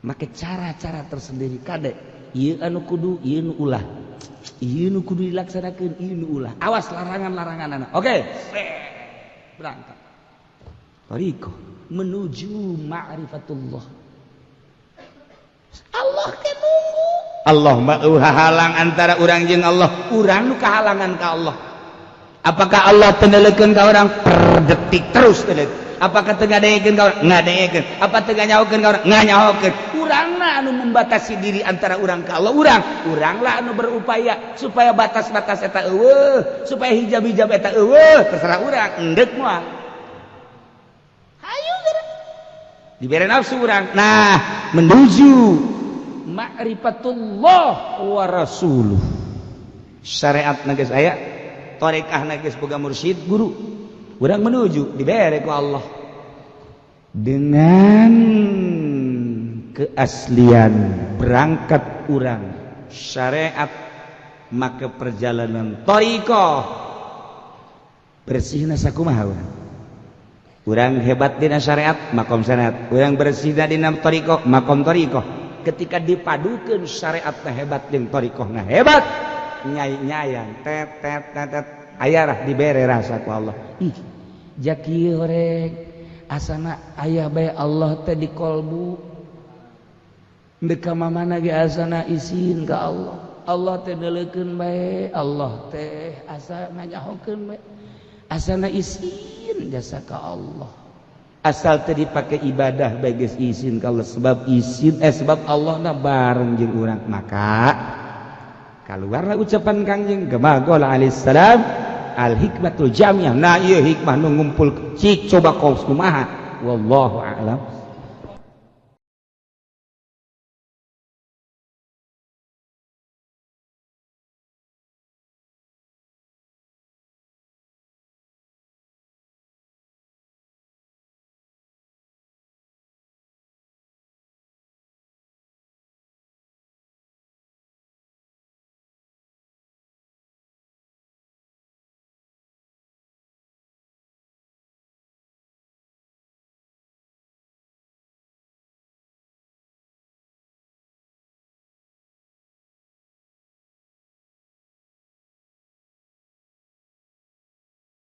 make cara-cara tersendiri kade ieu anu kudu ieu nu ulah ieu nu kudu dilaksanakeun ieu nu ulah awas larangan-laranganna oke berangkat thariqah menuju ma'rifatullah Allah teh nunggu Allah mah halang antara urang jeung Allah urang nu kahalangan ka Allah. Apakah Allah tendelekeun ka orang per detik terus teuleut? Apakah teu ngadengekeun ka urang? Ngadengekeun. Apa teu nganyahokeun ka urang? Nganyahokeun. Urangna anu membatasi diri antara urang ka Allah. Uranglah anu berupaya supaya batas-batas eta eueuh, supaya hijab-hijab eta eueuh, terserah urang, endek moal. Hayu geura. Dibere nafsu urang. Nah, menuju ma'rifatullah wa rasuluh. Syariatna geus aya. Tarekahna geus boga mursyid guru urang menuju dibere ku Allah dengan keaslian berangkat urang syariat maka perjalanan thariqah bersihna sakumaha urang hebat dina syariat makom syariat urang bersihna dina thariqah makom thariqah ketika dipadukeun syariatna hebat jeung thariqahna hebat nyai-nyayang tet ayarah dibere rasa ku Allah ih jaki horeg asana aya bae Allah teh di kolbu deuk ka mamana ge asana izin ka Allah Allah teh neulekeun bae Allah teh asa nganyahokeun bae asana izin jasa ka Allah asal teh dipake ibadah bae geus izin ka Allah sebab sebab Allah na bareng jeung urang maka kaluarlah ucapan Kangjeng Gemagol alaihissalam al hikmatul jamiah nah ieu hikmah nu ngumpul cik coba kos kumaha wallahu a'lam